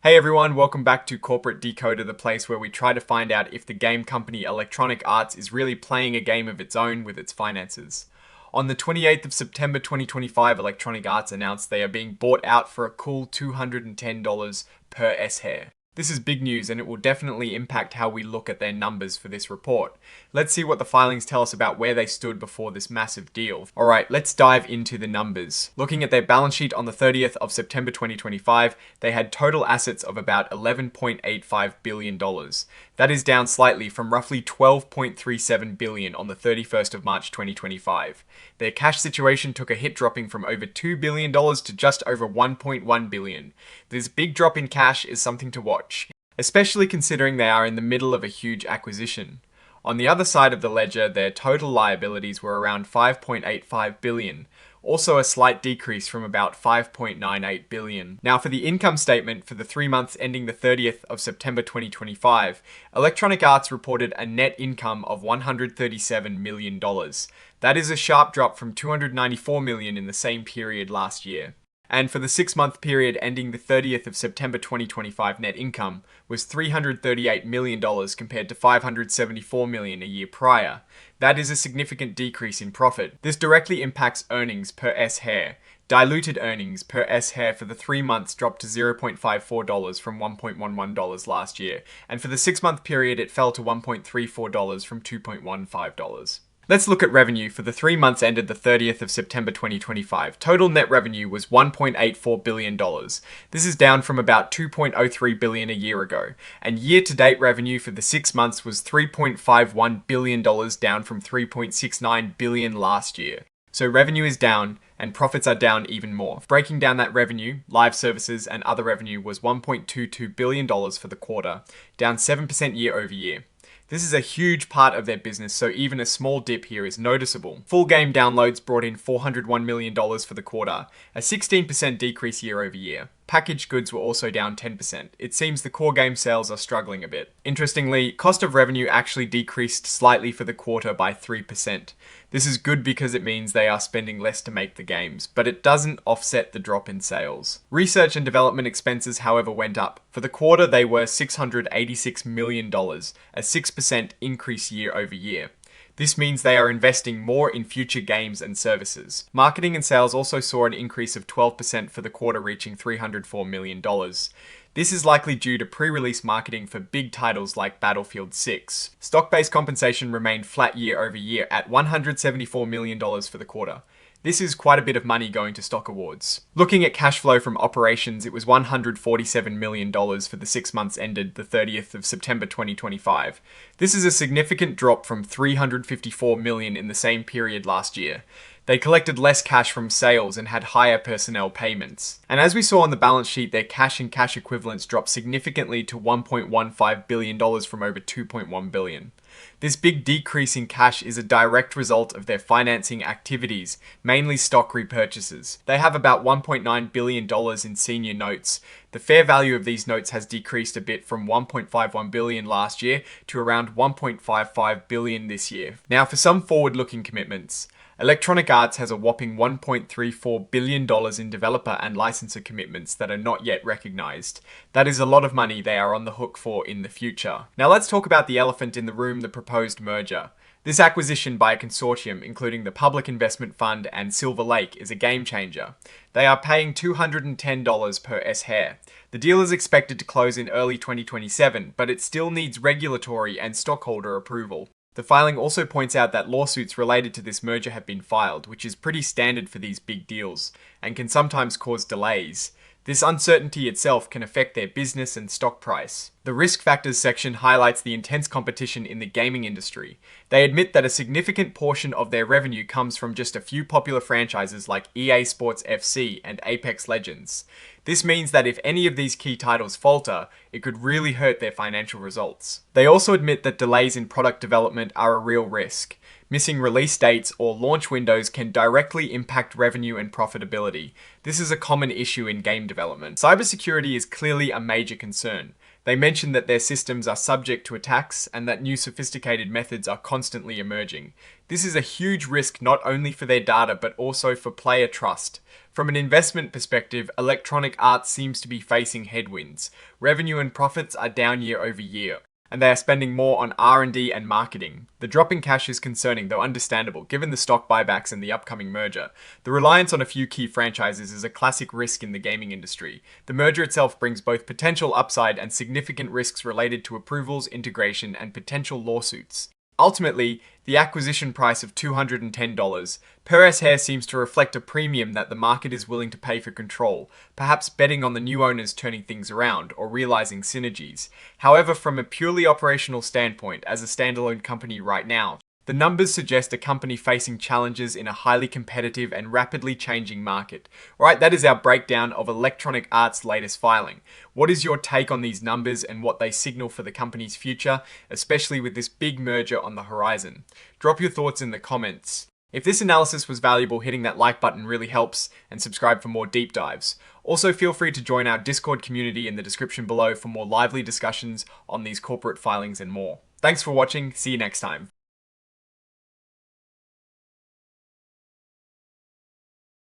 Hey everyone, welcome back to Corporate Decoder, the place where we try to find out if the game company Electronic Arts is really playing a game of its own with its finances. On the 28th of September 2025, Electronic Arts announced they are being bought out for a cool $210 per S-hair. This is big news and it will definitely impact how we look at their numbers for this report. Let's see what the filings tell us about where they stood before this massive deal. Alright, let's dive into the numbers. Looking at their balance sheet on the 30th of September 2025, they had total assets of about $11.85 billion. That is down slightly from roughly $12.37 billion on the 31st of March 2025. Their cash situation took a hit, dropping from over $2 billion to just over $1.1 billion. This big drop in cash is something to watch, especially considering they are in the middle of a huge acquisition. On the other side of the ledger, their total liabilities were around $5.85 billion, also a slight decrease from about $5.98 billion. Now for the income statement for the 3 months ending the 30th of September 2025, Electronic Arts reported a net income of $137 million. That is a sharp drop from $294 million in the same period last year. And for the 6-month period ending the 30th of September 2025, net income was $338 million compared to $574 million a year prior. That is a significant decrease in profit. This directly impacts earnings per S-hair. Diluted earnings per S-hair for the 3 months dropped to $0.54 from $1.11 last year, and for the 6-month period it fell to $1.34 from $2.15. Let's look at revenue for the 3 months ended the 30th of September 2025. Total net revenue was $1.84 billion. This is down from about $2.03 billion a year ago. And year-to-date revenue for the 6 months was $3.51 billion, down from $3.69 billion last year. So revenue is down, and profits are down even more. Breaking down that revenue, live services and other revenue was $1.22 billion for the quarter, down 7% year over year. This is a huge part of their business, so even a small dip here is noticeable. Full game downloads brought in $401 million for the quarter, a 16% decrease year over year. Packaged goods were also down 10%. It seems the core game sales are struggling a bit. Interestingly, cost of revenue actually decreased slightly for the quarter by 3%. This is good because it means they are spending less to make the games, but it doesn't offset the drop in sales. Research and development expenses, however, went up. For the quarter, they were $686 million, a 6% increase year over year. This means they are investing more in future games and services. Marketing and sales also saw an increase of 12% for the quarter, reaching $304 million. This is likely due to pre-release marketing for big titles like Battlefield 6. Stock-based compensation remained flat year over year at $174 million for the quarter. This is quite a bit of money going to stock awards. Looking at cash flow from operations, it was $147 million for the 6 months ended the 30th of September 2025. This is a significant drop from $354 million in the same period last year. They collected less cash from sales and had higher personnel payments. And as we saw on the balance sheet, their cash and cash equivalents dropped significantly to $1.15 billion from over $2.1 billion. This big decrease in cash is a direct result of their financing activities, mainly stock repurchases. They have about $1.9 billion in senior notes. The fair value of these notes has decreased a bit from $1.51 billion last year to around $1.55 billion this year. Now for some forward-looking commitments. Electronic Arts has a whopping $1.34 billion in developer and licensor commitments that are not yet recognized. That is a lot of money they are on the hook for in the future. Now let's talk about the elephant in the room, the proposed merger. This acquisition by a consortium, including the Public Investment Fund and Silver Lake, is a game changer. They are paying $210 per S-hair. The deal is expected to close in early 2027, but it still needs regulatory and stockholder approval. The filing also points out that lawsuits related to this merger have been filed, which is pretty standard for these big deals, and can sometimes cause delays. This uncertainty itself can affect their business and stock price. The risk factors section highlights the intense competition in the gaming industry. They admit that a significant portion of their revenue comes from just a few popular franchises like EA Sports FC and Apex Legends. This means that if any of these key titles falter, it could really hurt their financial results. They also admit that delays in product development are a real risk. Missing release dates or launch windows can directly impact revenue and profitability. This is a common issue in game development. Cybersecurity is clearly a major concern. They mention that their systems are subject to attacks and that new sophisticated methods are constantly emerging. This is a huge risk not only for their data but also for player trust. From an investment perspective, Electronic Arts seems to be facing headwinds. Revenue and profits are down year over year, and they are spending more on R&D and marketing. The drop in cash is concerning, though understandable, given the stock buybacks and the upcoming merger. The reliance on a few key franchises is a classic risk in the gaming industry. The merger itself brings both potential upside and significant risks related to approvals, integration, and potential lawsuits. Ultimately, the acquisition price of $210 per S-Hair seems to reflect a premium that the market is willing to pay for control, perhaps betting on the new owners turning things around or realizing synergies. However, from a purely operational standpoint, as a standalone company right now, the numbers suggest a company facing challenges in a highly competitive and rapidly changing market. Alright, that is our breakdown of Electronic Arts' latest filing. What is your take on these numbers and what they signal for the company's future, especially with this big merger on the horizon? Drop your thoughts in the comments. If this analysis was valuable, hitting that like button really helps, and subscribe for more deep dives. Also, feel free to join our Discord community in the description below for more lively discussions on these corporate filings and more. Thanks for watching, see you next time.